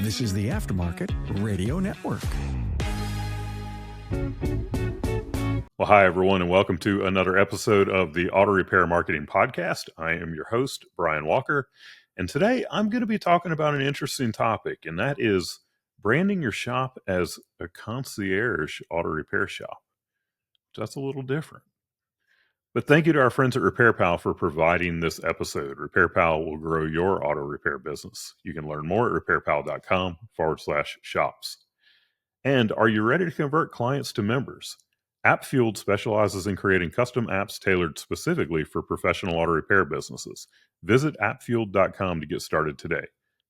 This is the Aftermarket Radio Network. Well, hi, everyone, and welcome to another episode of the Auto Repair Marketing Podcast. I am your host, Brian Walker, and today I'm going to be talking about an interesting topic, and that is branding your shop as a concierge auto repair shop. That's a little different. But thank you to our friends at RepairPal for providing this episode. RepairPal will grow your auto repair business. You can learn more at repairpal.com/shops. And are you ready to convert clients to members? AppFueled specializes in creating custom apps tailored specifically for professional auto repair businesses. Visit appfueled.com to get started today.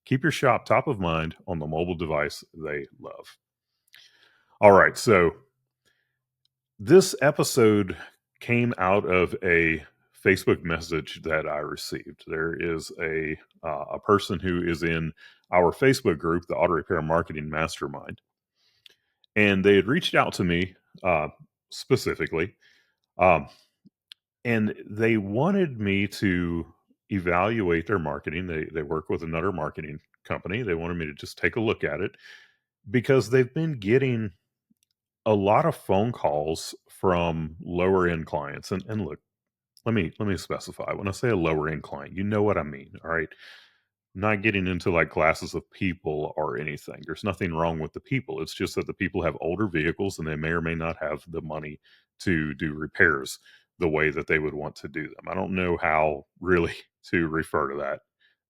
Keep your shop top of mind on the mobile device they love. All right, so this episode came out of a Facebook message that I received. There is a person who is in our Facebook group, the Auto Repair Marketing Mastermind, and they had reached out to me specifically, and they wanted me to evaluate their marketing. They work with another marketing company. They wanted me to just take a look at it because they've been getting a lot of phone calls from lower end clients. And look, let me specify. When I say a lower end client, you know what I mean. All right. I'm not getting into like classes of people or anything. There's nothing wrong with the people. It's just that the people have older vehicles and they may or may not have the money to do repairs the way that they would want to do them. I don't know how really to refer to that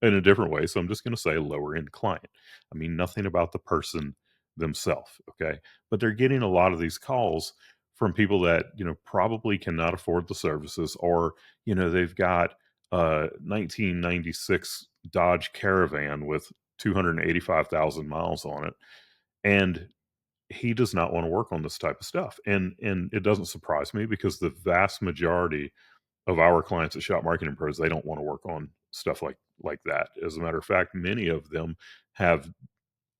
in a different way. So I'm just going to say lower end client. I mean, nothing about the person themselves. Okay. But they're getting a lot of these calls from people that, probably cannot afford the services, or, they've got a 1996 Dodge Caravan with 285,000 miles on it. And he does not want to work on this type of stuff. And it doesn't surprise me because the vast majority of our clients at Shop Marketing Pros, they don't want to work on stuff like that. As a matter of fact, many of them have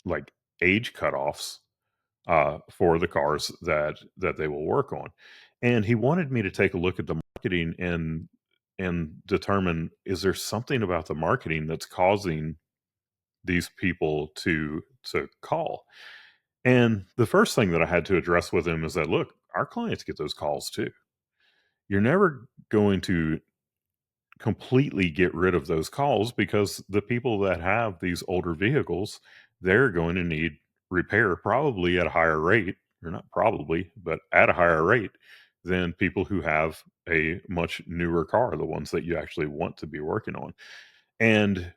like age cutoffs for the cars that they will work on. And he wanted me to take a look at the marketing and determine, is there something about the marketing that's causing these people to call? And the first thing that I had to address with him is that, look, our clients get those calls too. You're never going to completely get rid of those calls because the people that have these older vehicles, they're going to need repair probably at a higher rate, or not probably, but at a higher rate than people who have a much newer car, the ones that you actually want to be working on. And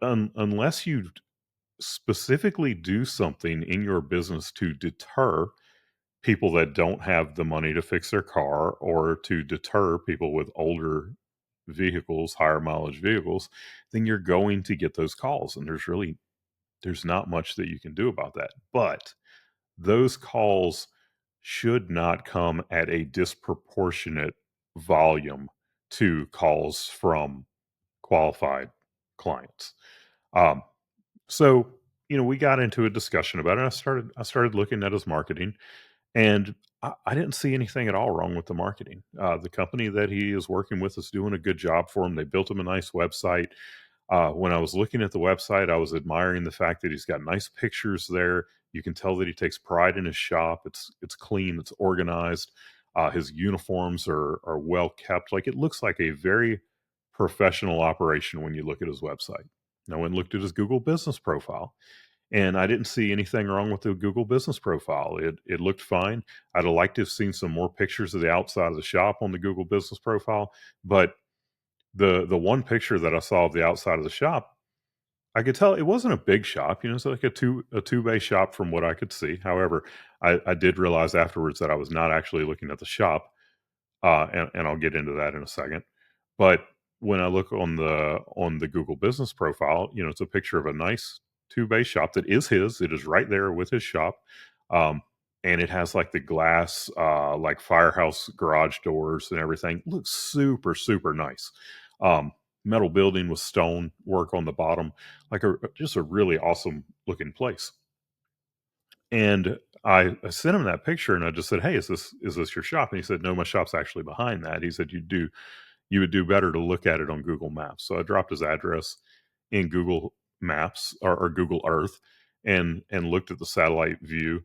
unless you specifically do something in your business to deter people that don't have the money to fix their car, or to deter people with older vehicles, higher mileage vehicles, then you're going to get those calls. And there's not much that you can do about that. But those calls should not come at a disproportionate volume to calls from qualified clients. So, we got into a discussion about it. I started looking at his marketing, and I didn't see anything at all wrong with the marketing. The company that he is working with is doing a good job for him. They built him a nice website. When I was looking at the website, I was admiring the fact that he's got nice pictures there. You can tell that he takes pride in his shop. It's clean. It's organized. His uniforms are well kept. Like, it looks like a very professional operation when you look at his website. I went and looked at his Google business profile, and I didn't see anything wrong with the Google business profile. It looked fine. I'd have liked to have seen some more pictures of the outside of the shop on the Google business profile, but the one picture that I saw of the outside of the shop, I could tell it wasn't a big shop. It's like a two bay shop from what I could see. However, I did realize afterwards that I was not actually looking at the shop, and I'll get into that in a second. But when I look on the Google business profile, it's a picture of a nice two bay shop that is his. It is right there with his shop. And it has like the glass, like firehouse garage doors and everything. Looks super, super nice. Metal building with stone work on the bottom, like just a really awesome looking place. And I sent him that picture, and I just said, "Hey, is this your shop?" And he said, "No, my shop's actually behind that." He said, you would do better to look at it on Google Maps." So I dropped his address in Google Maps or Google Earth, and looked at the satellite view,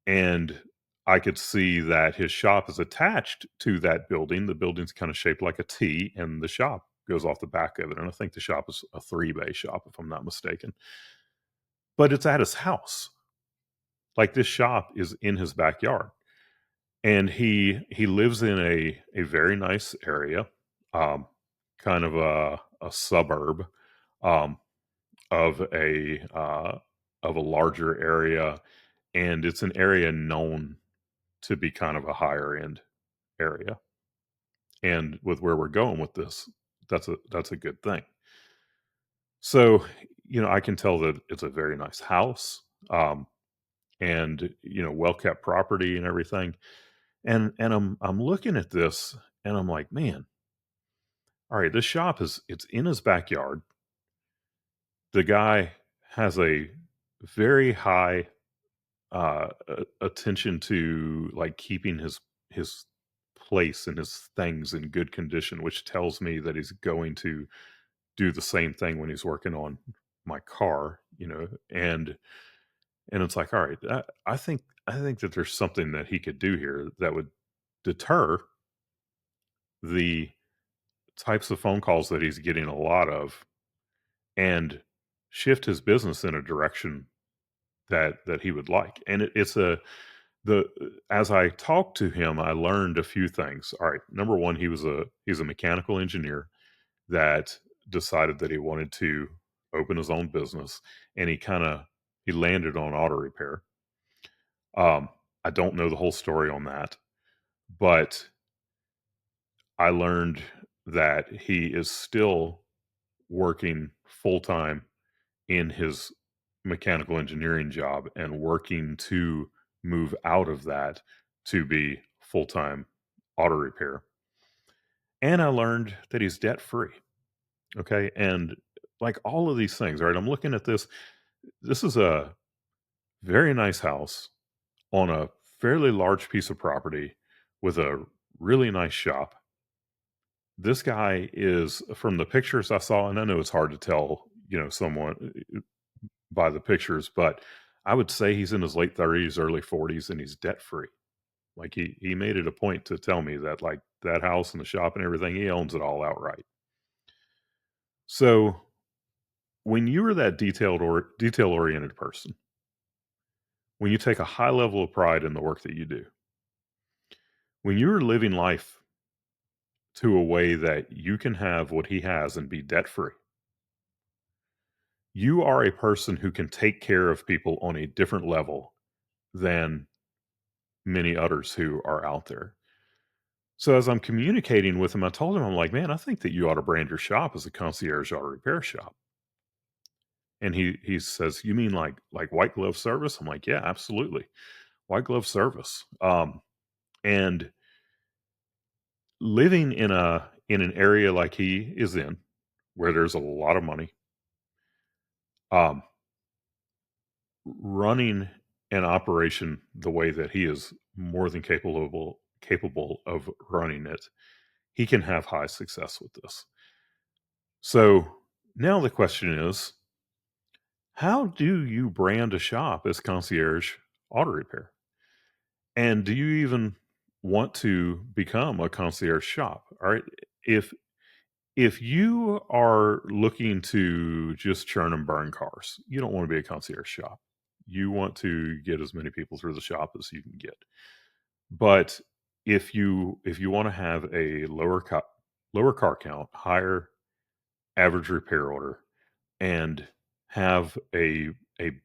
and I could see that his shop is attached to that building. The building's kind of shaped like a T, and the shop goes off the back of it. And I think the shop is a 3-bay shop, if I'm not mistaken. But it's at his house. Like, this shop is in his backyard, and he lives in a very nice area, um, kind of a suburb, um, of a larger area, and it's an area known to be kind of a higher end area. And with where we're going with this, that's a good thing. So, I can tell that it's a very nice house, and well kept property and everything. And I'm looking at this, and I'm like, man, all right, this shop it's in his backyard. The guy has a very high attention to, like, keeping his place and his things in good condition, which tells me that he's going to do the same thing when he's working on my car, and it's like, all right, I think that there's something that he could do here that would deter the types of phone calls that he's getting a lot of, and shift his business in a direction that he would like. And it's a the as I talked to him, I learned a few things. All right, number one, he's a mechanical engineer that decided that he wanted to open his own business, and he landed on auto repair. I don't know the whole story on that, but I learned that he is still working full time in his mechanical engineering job and working to move out of that to be full time auto repair. And I learned that he's debt free. Okay. And, like, all of these things, right? I'm looking at this. This is a very nice house on a fairly large piece of property with a really nice shop. This guy is, from the pictures I saw, and I know it's hard to tell, someone by the pictures, but I would say he's in his late 30s, early 40s, and he's debt free. Like, he made it a point to tell me that, like, that house and the shop and everything, he owns it all outright. So when you are that detail oriented person, when you take a high level of pride in the work that you do, when you're living life to a way that you can have what he has and be debt free, you are a person who can take care of people on a different level than many others who are out there. So as I'm communicating with him, I told him, I'm like, man, I think that you ought to brand your shop as a concierge auto repair shop. And he says, you mean like white glove service? I'm like, yeah, absolutely. White glove service. And living in an area like he is in, where there's a lot of money, um, running an operation the way that he is more than capable of running it, he can have high success with this. So now the question is, how do you brand a shop as Concierge Auto Repair? And do you even want to become a concierge shop? All right. If if you are looking to just churn and burn cars, you don't want to be a concierge shop. You want to get as many people through the shop as you can get. But if you want to have a lower car count, higher average repair order, and have a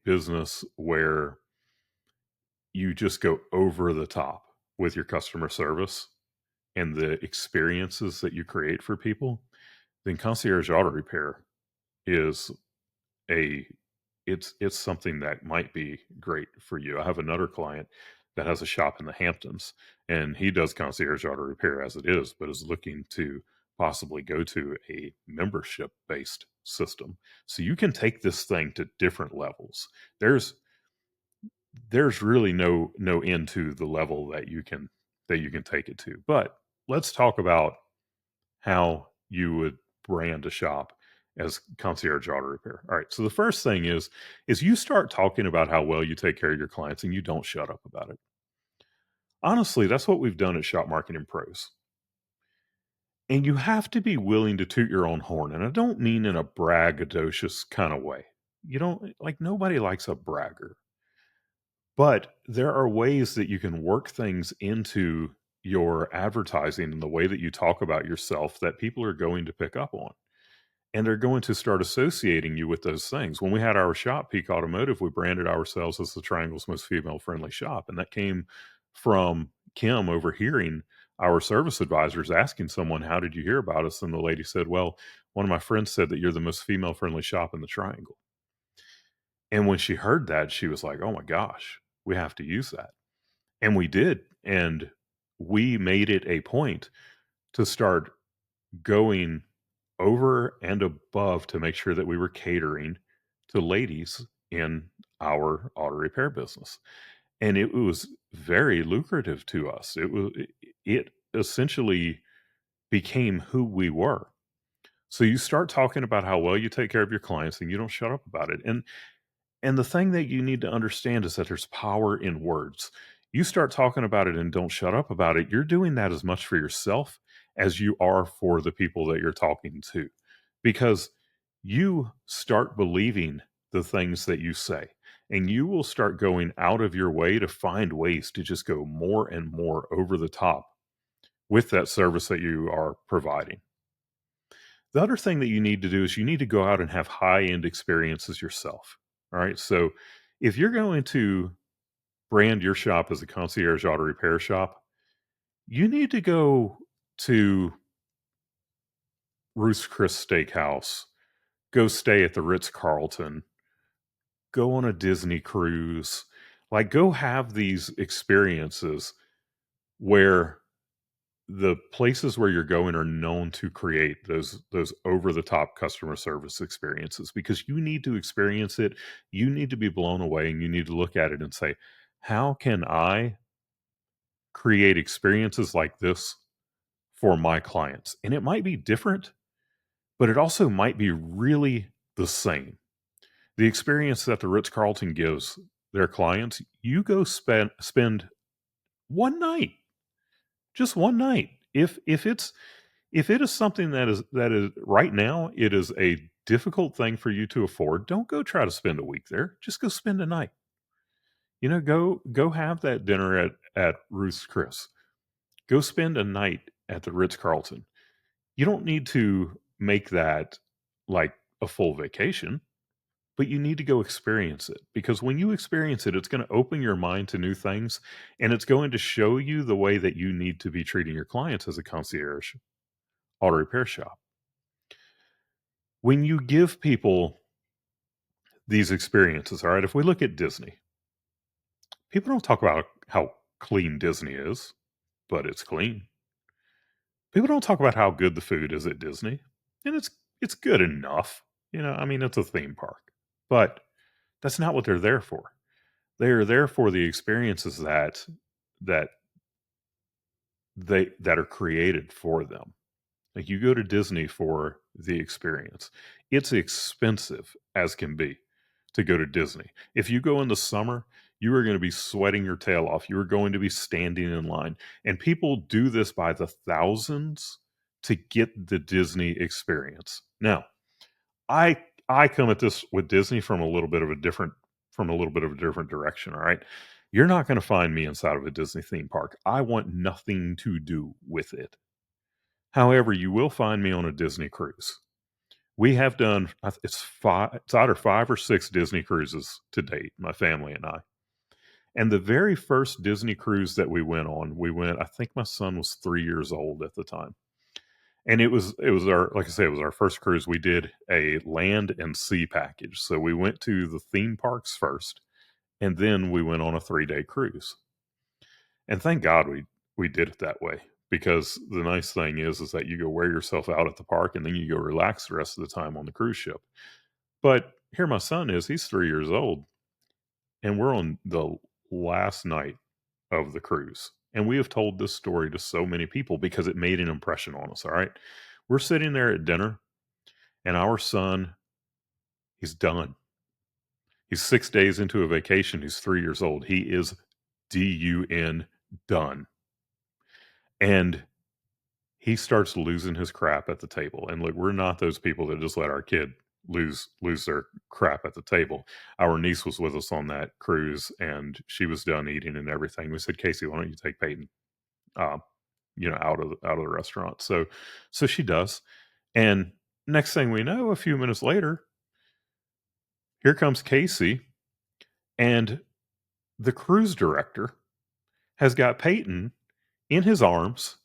business where you just go over the top with your customer service and the experiences that you create for people, then concierge auto repair is a it's something that might be great for you. I have another client that has a shop in the Hamptons, and he does concierge auto repair as it is, but is looking to possibly go to a membership based system. So you can take this thing to different levels. There's really no end to the level that you can take it to. But let's talk about how you would brand a shop as Concierge Auto Repair. All right. So the first thing is you start talking about how well you take care of your clients and you don't shut up about it. Honestly, that's what we've done at Shop Marketing Pros. And you have to be willing to toot your own horn. And I don't mean in a braggadocious kind of way. You don't like nobody likes a bragger. But there are ways that you can work things into your advertising and the way that you talk about yourself that people are going to pick up on. And they're going to start associating you with those things. When we had our shop, Peak Automotive, we branded ourselves as the Triangle's most female friendly shop. And that came from Kim overhearing our service advisors asking someone, "How did you hear about us?" And the lady said, "Well, one of my friends said that you're the most female friendly shop in the Triangle." And when she heard that, she was like, "Oh my gosh, we have to use that." And we did. And we made it a point to start going over and above to make sure that we were catering to ladies in our auto repair business. And it was very lucrative to us. It essentially became who we were. So you start talking about how well you take care of your clients and you don't shut up about it. And the thing that you need to understand is that there's power in words. You start talking about it and don't shut up about it. You're doing that as much for yourself as you are for the people that you're talking to, because you start believing the things that you say, and you will start going out of your way to find ways to just go more and more over the top with that service that you are providing. The other thing that you need to do is you need to go out and have high end experiences yourself. All right. So if you're going to brand your shop as a concierge auto repair shop, you need to go to Ruth's Chris Steakhouse, go stay at the Ritz-Carlton, go on a Disney cruise, like go have these experiences where the places where you're going are known to create those over the top customer service experiences, because you need to experience it. You need to be blown away and you need to look at it and say, how can I create experiences like this for my clients? And it might be different, but it also might be really the same. The experience that the Ritz-Carlton gives their clients, you go spend one night, just one night. If it is something that is right now, it is a difficult thing for you to afford, don't go try to spend a week there. Just go spend a night. Go have that dinner at Ruth's Chris. Go spend a night at the Ritz-Carlton. You don't need to make that like a full vacation, but you need to go experience it, because when you experience it, it's going to open your mind to new things, and it's going to show you the way that you need to be treating your clients as a concierge auto repair shop. When you give people these experiences, all right, if we look at Disney, people don't talk about how clean Disney is, but it's clean. People don't talk about how good the food is at Disney, and it's good enough. I mean, it's a theme park, but that's not what they're there for. They are there for the experiences that that are created for them. Like, you go to Disney for the experience. It's expensive as can be to go to Disney. If you go in the summer, you are going to be sweating your tail off. You are going to be standing in line. And people do this by the thousands to get the Disney experience. Now, I I come at this with Disney from a little bit of a different direction, all right? You're not going to find me inside of a Disney theme park. I want nothing to do with it. However, you will find me on a Disney cruise. We have done it's either 5 or 6 Disney cruises to date, my family and I. And the very first Disney cruise that we went on, I think my son was 3 years old at the time. And it was our, like I said, it was our first cruise. We did a land and sea package. So we went to the theme parks first, and then we went on a 3-day cruise. And thank God we did it that way, because the nice thing is that you go wear yourself out at the park and then you go relax the rest of the time on the cruise ship. But here my son is, he's 3 years old, and we're on the last night of the cruise. And we have told this story to so many people because it made an impression on us. All right. We're sitting there at dinner, And our son, he's done. He's 6 days into a vacation. He's 3 years old. He is done, done. And he starts losing his crap at the table. And look, we're not those people that just let our kid lose their crap at the table. Our niece was with us on that cruise, and she was done eating and everything. We said, Casey, why don't you take Peyton, uh, out of the restaurant? So she does. And next thing we know, a few minutes later, here comes Casey, and the cruise director has got Peyton in his arms,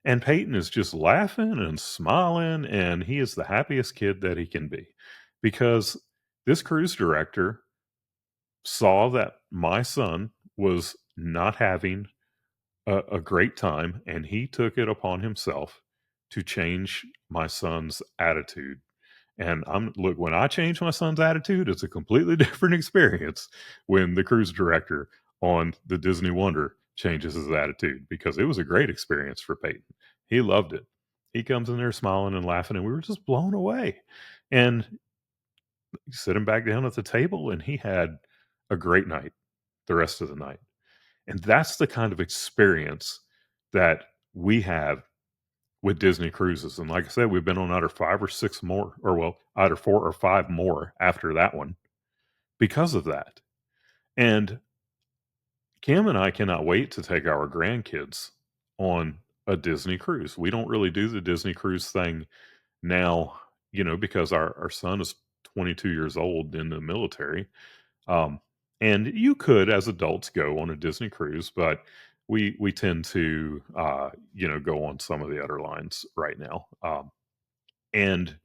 and Peyton is just laughing and smiling, and he is the happiest kid that he can be, because this cruise director saw that my son was not having a great time, and he took it upon himself to change my son's attitude. And look, when I change my son's attitude, it's a completely different experience when the cruise director on the Disney Wonder changes his attitude, because it was a great experience for Peyton. He loved it. He comes in there smiling and laughing, and we were just blown away. And you sit him back down at the table, and he had a great night the rest of the night. And that's the kind of experience that we have with Disney cruises. And like I said, we've been on either 5 or 6 more, or well, either 4 or 5 more after that one because of that. And Cam and I cannot wait to take our grandkids on a Disney cruise. We don't really do the Disney cruise thing now, because our son is 22 years old in the military. Um, and you could, as adults, go on a Disney cruise, but we tend to, go on some of the other lines right now. And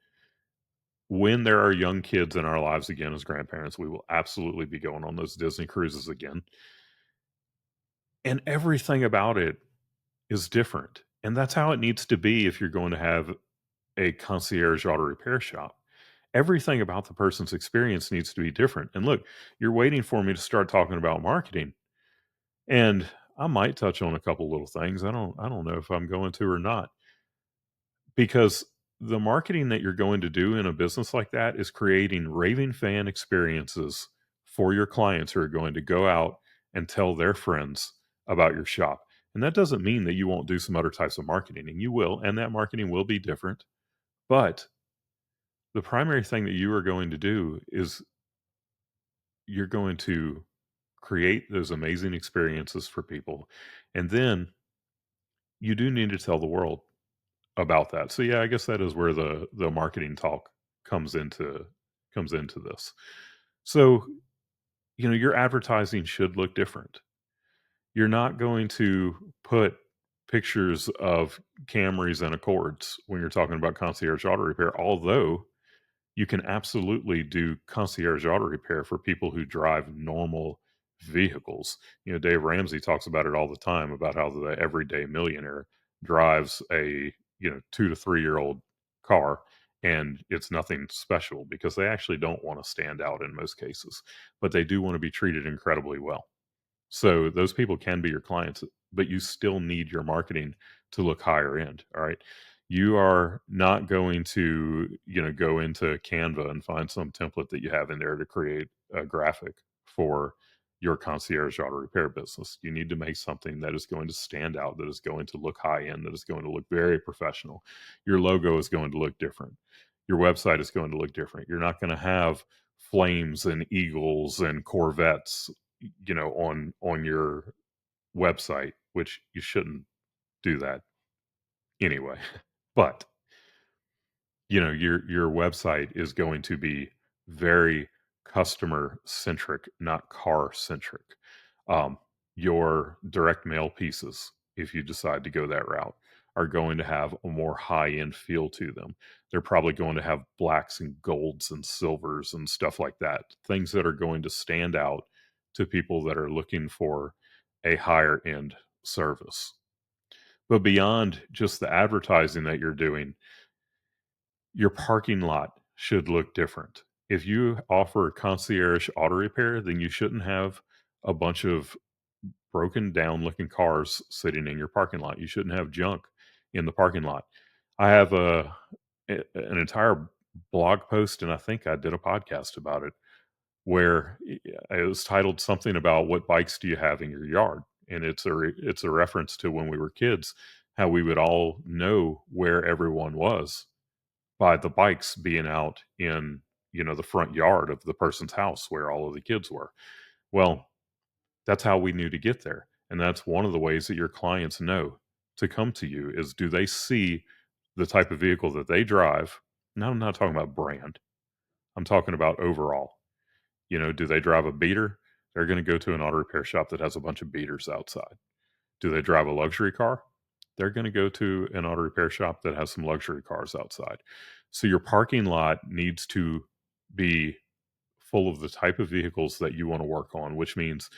when there are young kids in our lives again as grandparents, we will absolutely be going on those Disney cruises again. And everything about it is different. And that's how it needs to be if you're going to have a concierge auto repair shop. Everything about the person's experience needs to be different. And look, you're waiting for me to start talking about marketing. And I might touch on a couple little things. I don't know if I'm going to or not, because the marketing that you're going to do in a business like that is creating raving fan experiences for your clients who are going to go out and tell their friends about your shop. And that doesn't mean that you won't do some other types of marketing, and you will, and that marketing will be different. But the primary thing that you are going to do is you're going to create those amazing experiences for people. And then you do need to tell the world about that. So yeah, I guess that is where the marketing talk comes into this. So, your advertising should look different. You're not going to put pictures of Camrys and Accords when you're talking about concierge auto repair, although you can absolutely do concierge auto repair for people who drive normal vehicles. Dave Ramsey talks about it all the time, about how the everyday millionaire drives a 2 to 3 year old car, and it's nothing special because they actually don't want to stand out in most cases, but they do want to be treated incredibly well. So those people can be your clients, but you still need your marketing to look higher end. All right. You are not going to, go into Canva and find some template that you have in there to create a graphic for your concierge auto repair business. You need to make something that is going to stand out, that is going to look high end, that is going to look very professional. Your logo is going to look different. Your website is going to look different. You're not going to have flames and eagles and Corvettes, on your website, which you shouldn't do that anyway. But your website is going to be very customer centric, not car centric. um, your direct mail pieces, if you decide to go that route, are going to have a more high end feel to them. They're probably going to have blacks and golds and silvers and stuff like that, things that are going to stand out to people that are looking for a higher end service. But beyond just the advertising that you're doing, your parking lot should look different. If you offer concierge auto repair, then you shouldn't have a bunch of broken down looking cars sitting in your parking lot. You shouldn't have junk in the parking lot. I have an entire blog post, and I think I did a podcast about it, where it was titled something about what bikes do you have in your yard, and it's a reference to when we were kids, how we would all know where everyone was by the bikes being out in the front yard of the person's house where all of the kids were. Well, that's how we knew to get there, and that's one of the ways that your clients know to come to you is, do they see the type of vehicle that they drive? Now, I'm not talking about brand, I'm talking about overall. Do they drive a beater? They're going to go to an auto repair shop that has a bunch of beaters outside. Do they drive a luxury car? They're going to go to an auto repair shop that has some luxury cars outside. So your parking lot needs to be full of the type of vehicles that you want to work on, which means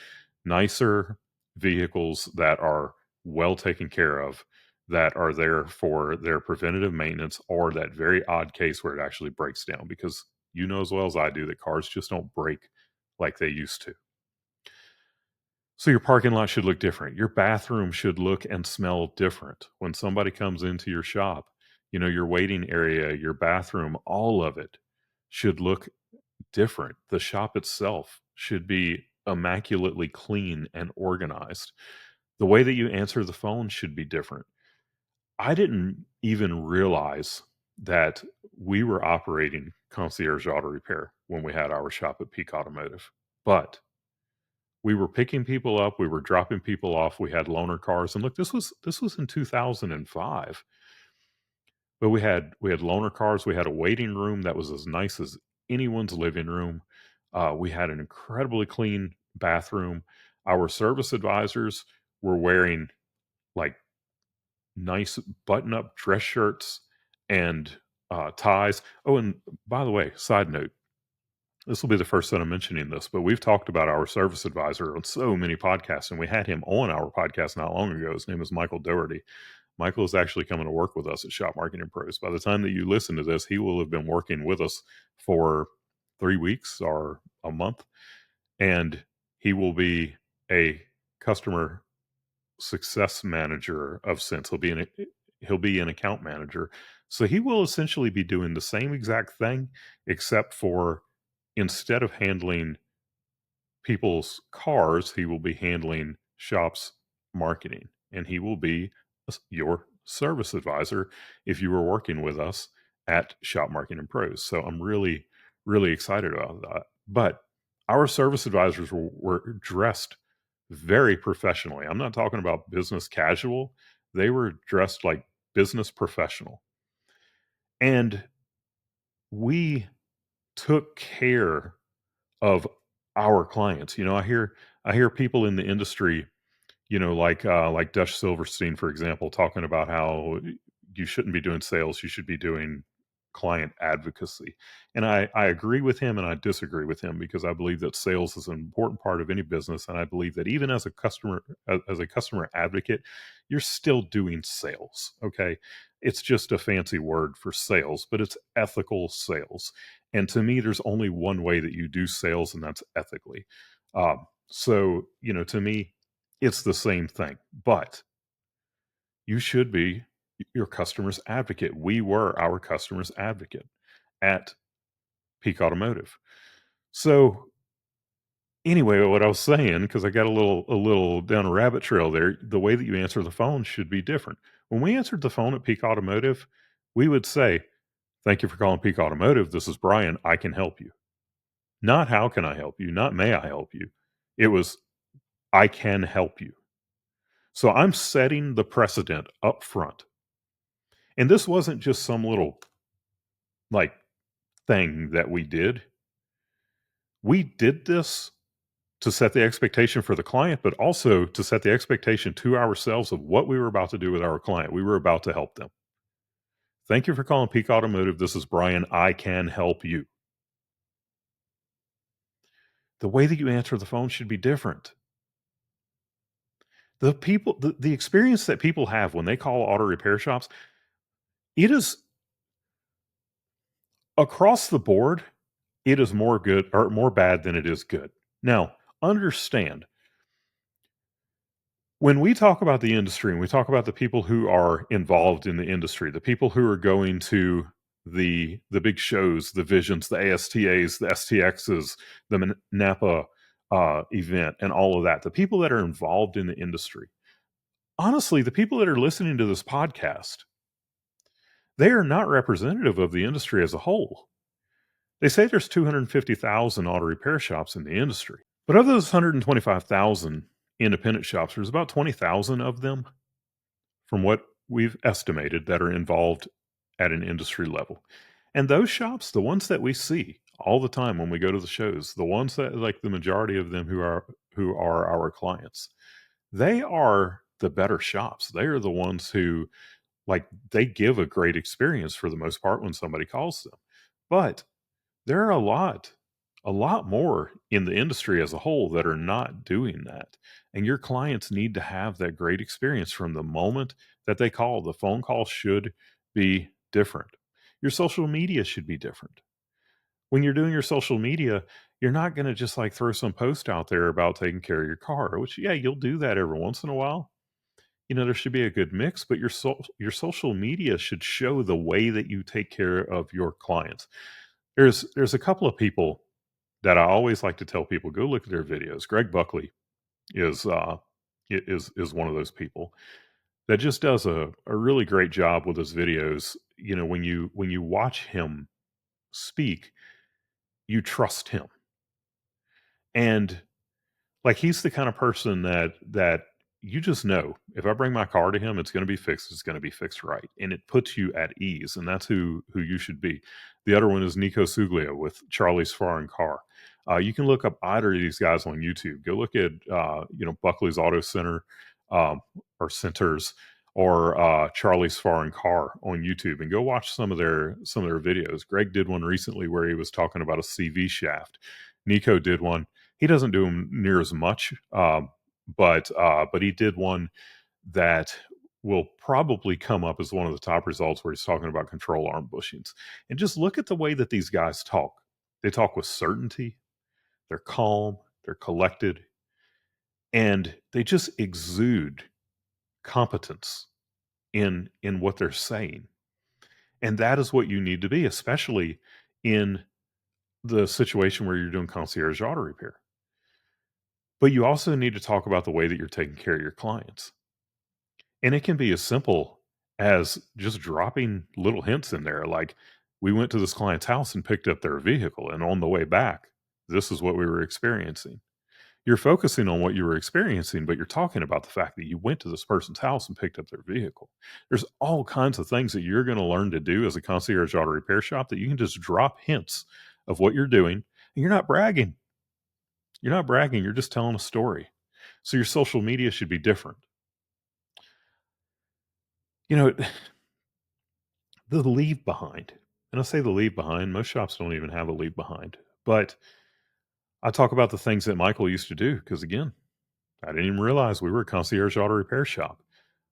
nicer vehicles that are well taken care of, that are there for their preventative maintenance, or that very odd case where it actually breaks down. Because you know as well as I do that cars just don't break like they used to. So your parking lot should look different. Your bathroom should look and smell different. When somebody comes into your shop, your waiting area, your bathroom, all of it should look different. The shop itself should be immaculately clean and organized. The way that you answer the phone should be different. I didn't even realize that we were operating Concierge Auto Repair when we had our shop at Peak Automotive. But we were picking people up, we were dropping people off, we had loaner cars. And look, this was in 2005. But we had loaner cars, we had a waiting room that was as nice as anyone's living room. We had an incredibly clean bathroom. Our service advisors were wearing like nice button-up dress shirts and ties. Oh, and by the way, side note, this will be the first that I'm mentioning this, but we've talked about our service advisor on so many podcasts, and we had him on our podcast not long ago. His name is Michael Doherty. Michael is actually coming to work with us at Shop Marketing Pros. By the time that you listen to this, he will have been working with us for 3 weeks or a month, and he will be a customer success manager of sense. He'll be an account manager. So he will essentially be doing the same exact thing, except for instead of handling people's cars, he will be handling shops marketing, and he will be your service advisor if you were working with us at Shop Marketing Pros. So I'm really, really excited about that. But our service advisors were dressed very professionally. I'm not talking about business casual. They were dressed like business professional. And we took care of our clients. I hear people in the industry, like Dush Silverstein, for example, talking about how you shouldn't be doing sales, you should be doing client advocacy. And I agree with him and I disagree with him, because I believe that sales is an important part of any business. And I believe that even as a customer advocate, you're still doing sales. Okay. It's just a fancy word for sales, but it's ethical sales. And to me, there's only one way that you do sales, and that's ethically. So, to me, it's the same thing, but you should be your customer's advocate. We were our customer's advocate at Peak Automotive. So anyway, what I was saying, because I got a little down a rabbit trail there, the way that you answer the phone should be different. When we answered the phone at Peak Automotive, we would say, "Thank you for calling Peak Automotive. This is Brian. I can help you." Not "How can I help you?" Not "May I help you?" It was "I can help you." So I'm setting the precedent up front. And this wasn't just some little like thing that we did. We did this to set the expectation for the client, but also to set the expectation to ourselves of what we were about to do with our client. We were about to help them. "Thank you for calling Peak Automotive. This is Brian. I can help you." The way that you answer the phone should be different. The experience that people have when they call auto repair shops, it is across the board, it is more good or more bad than it is good. Now, understand, when we talk about the industry and we talk about the people who are involved in the industry, the people who are going to the big shows, the Visions, the ASTAs, the STXs, the Napa event, and all of that. The people that are involved in the industry, honestly, the people that are listening to this podcast, they are not representative of the industry as a whole. They say there's 250,000 auto repair shops in the industry, but of those 125,000 independent shops, there's about 20,000 of them, from what we've estimated, that are involved at an industry level. And those shops, the ones that we see all the time when we go to the shows, the ones that, like, the majority of them who are our clients, they are the better shops. They are the ones who, like, they give a great experience for the most part when somebody calls them. But there are a lot more in the industry as a whole that are not doing that. And your clients need to have that great experience from the moment that they call. The phone call should be different. Your social media should be different. When you're doing your social media, you're not going to just like throw some post out there about taking care of your car, which, yeah, you'll do that every once in a while. There should be a good mix, but your social media should show the way that you take care of your clients. There's a couple of people that I always like to tell people, go look at their videos. Greg Buckley is is one of those people that just does a really great job with his videos. When you watch him speak, you trust him. And, like, he's the kind of person that you just know, if I bring my car to him, it's going to be fixed. It's going to be fixed right, and it puts you at ease. And that's who you should be. The other one is Nico Suglia with Charlie's Foreign Car. You can look up either of these guys on YouTube. Go look at Buckley's Auto Center, or Centers, or Charlie's Foreign Car on YouTube, and go watch some of their videos. Greg did one recently where he was talking about a CV shaft. Nico did one. He doesn't do them near as much, but he did one that will probably come up as one of the top results, where he's talking about control arm bushings. And just look at the way that these guys talk. They talk with certainty. They're calm. They're collected, and they just exude competence in what they're saying. And that is what you need to be, especially in the situation where you're doing concierge auto repair. But you also need to talk about the way that you're taking care of your clients. And it can be as simple as just dropping little hints in there. Like, we went to this client's house and picked up their vehicle, and on the way back, this is what we were experiencing. You're focusing on what you were experiencing, but you're talking about the fact that you went to this person's house and picked up their vehicle. There's all kinds of things that you're going to learn to do as a concierge auto repair shop that you can just drop hints of what you're doing, and you're not bragging. You're not bragging, you're just telling a story. So your social media should be different. The leave behind. And I say the leave behind, most shops don't even have a leave behind. But I talk about the things that Michael used to do, because, again, I didn't even realize we were a concierge auto repair shop.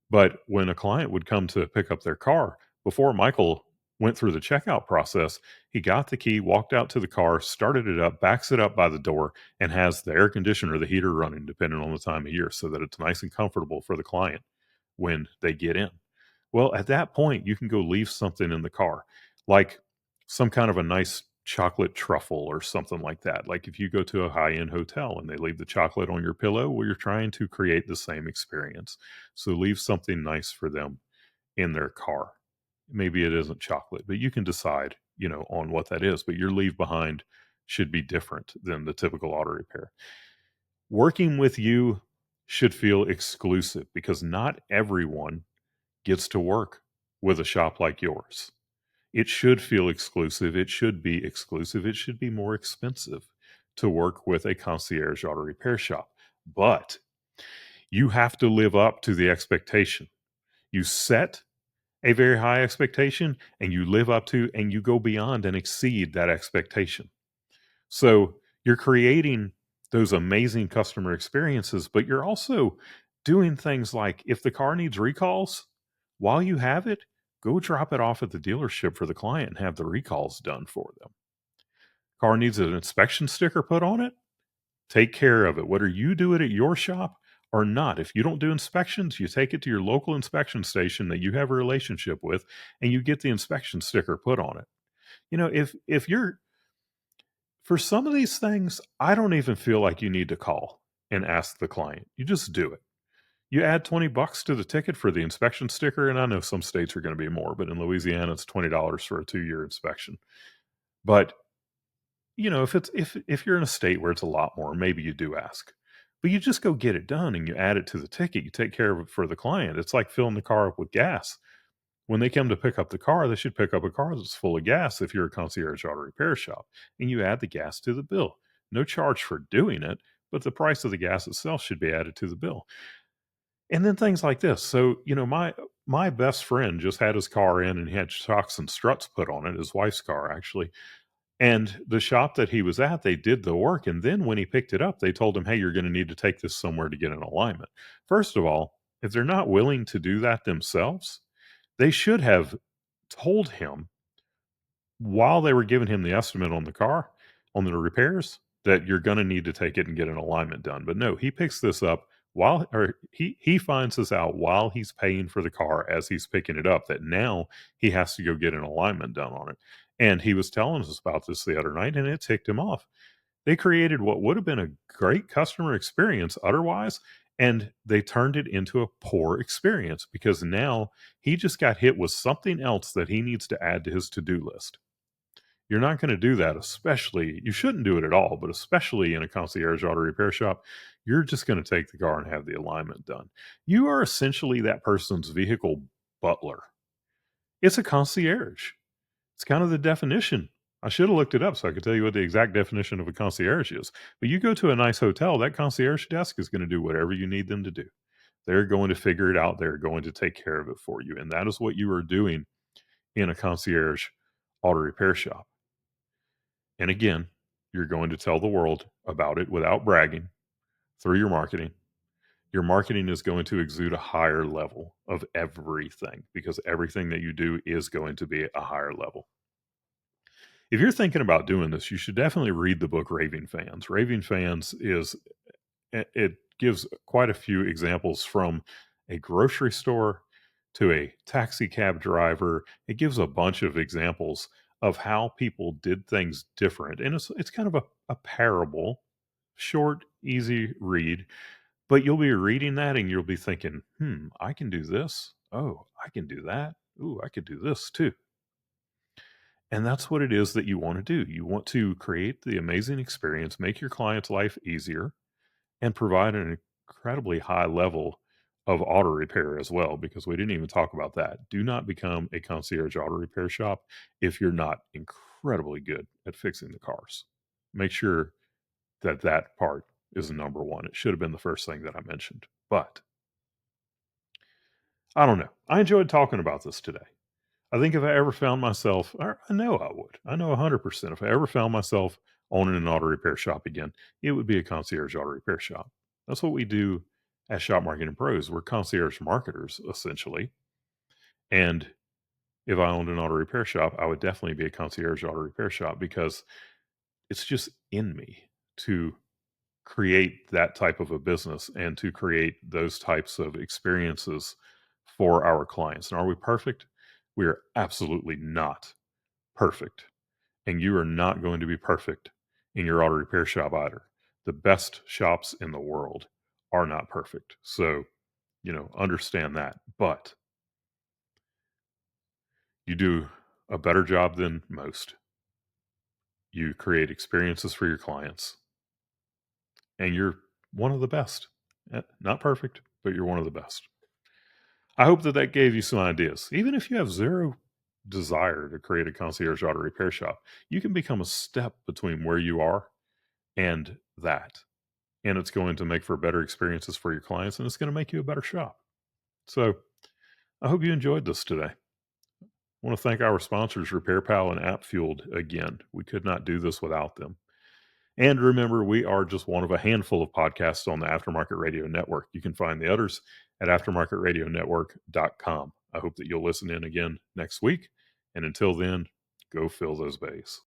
But when a client would come to pick up their car, before Michael went through the checkout process, he got the key, walked out to the car, started it up, backs it up by the door, and has the air conditioner or the heater running, depending on the time of year, so that it's nice and comfortable for the client when they get in. Well, at that point, you can go leave something in the car, like some kind of a nice chocolate truffle or something like that. Like, if you go to a high-end hotel and they leave the chocolate on your pillow, well, you're trying to create the same experience. So leave something nice for them in their car. Maybe it isn't chocolate, but you can decide, on what that is. But your leave behind should be different than the typical auto repair. Working with you should feel exclusive, because not everyone gets to work with a shop like yours. It should feel exclusive. It should be exclusive. It should be more expensive to work with a concierge auto repair shop. But you have to live up to the expectation. You set a very high expectation, and you live up to, and you go beyond and exceed that expectation. So you're creating those amazing customer experiences, but you're also doing things like, if the car needs recalls, while you have it, go drop it off at the dealership for the client and have the recalls done for them. Car needs an inspection sticker put on it, take care of it. Whether you do it at your shop or not. If you don't do inspections, you take it to your local inspection station that you have a relationship with, and you get the inspection sticker put on it. If you're for some of these things, I don't even feel like you need to call and ask the client. You just do it. You add $20 to the ticket for the inspection sticker, and I know some states are going to be more, but in Louisiana, it's $20 for a 2-year inspection. But if you're in a state where it's a lot more, maybe you do ask. But you just go get it done and you add it to the ticket. You take care of it for the client. It's like filling the car up with gas. When they come to pick up the car, they should pick up a car that's full of gas if you're a concierge auto repair shop. And you add the gas to the bill. No charge for doing it, but the price of the gas itself should be added to the bill. And then things like this. So, my best friend just had his car in and he had shocks and struts put on it, his wife's car actually. And the shop that he was at, they did the work. And then when he picked it up, they told him, hey, you're going to need to take this somewhere to get an alignment. First of all, if they're not willing to do that themselves, they should have told him while they were giving him the estimate on the car, on the repairs, that you're going to need to take it and get an alignment done. But no, he picks this up he finds this out while he's paying for the car as he's picking it up, that now he has to go get an alignment done on it. And he was telling us about this the other night, and it ticked him off. They created what would have been a great customer experience otherwise, and they turned it into a poor experience because now he just got hit with something else that he needs to add to his to-do list. You're not going to do that, especially, you shouldn't do it at all, but especially in a concierge auto repair shop, you're just going to take the car and have the alignment done. You are essentially that person's vehicle butler. It's a concierge. It's kind of the definition. I should have looked it up so I could tell you what the exact definition of a concierge is. But you go to a nice hotel, that concierge desk is going to do whatever you need them to do. They're going to figure it out. They're going to take care of it for you. And that is what you are doing in a concierge auto repair shop. And again, you're going to tell the world about it without bragging through your marketing. Your marketing is going to exude a higher level of everything because everything that you do is going to be a higher level. If you're thinking about doing this, you should definitely read the book Raving Fans. Raving Fans it gives quite a few examples from a grocery store to a taxi cab driver. It gives a bunch of examples of how people did things different. And it's kind of a parable, short, easy read, but you'll be reading that and you'll be thinking, I can do this. Oh, I can do that. Ooh, I could do this too. And that's what it is that you want to do. You want to create the amazing experience, make your client's life easier, and provide an incredibly high level of auto repair as well, because we didn't even talk about that. Do not become a concierge auto repair shop if you're not incredibly good at fixing the cars. Make sure that part is number one. It should have been the first thing that I mentioned, but I don't know. I enjoyed talking about this today. I think if I ever found myself, or I know I would, I know 100%, if I ever found myself owning an auto repair shop again, it would be a concierge auto repair shop. That's what we do at Shop Marketing Pros. We're concierge marketers, essentially. And if I owned an auto repair shop, I would definitely be a concierge auto repair shop because it's just in me to create that type of a business and to create those types of experiences for our clients. And are we perfect? We are absolutely not perfect. And you are not going to be perfect in your auto repair shop either. The best shops in the world are not perfect. So, understand that. But you do a better job than most. You create experiences for your clients. And you're one of the best. Not perfect, but you're one of the best. I hope that gave you some ideas. Even if you have zero desire to create a concierge auto repair shop, you can become a step between where you are and that. And it's going to make for better experiences for your clients, and it's going to make you a better shop. So I hope you enjoyed this today. I want to thank our sponsors, RepairPal and AppFueled, again. We could not do this without them. And remember, we are just one of a handful of podcasts on the Aftermarket Radio Network. You can find the others at aftermarketradionetwork.com. I hope that you'll listen in again next week. And until then, go fill those bays.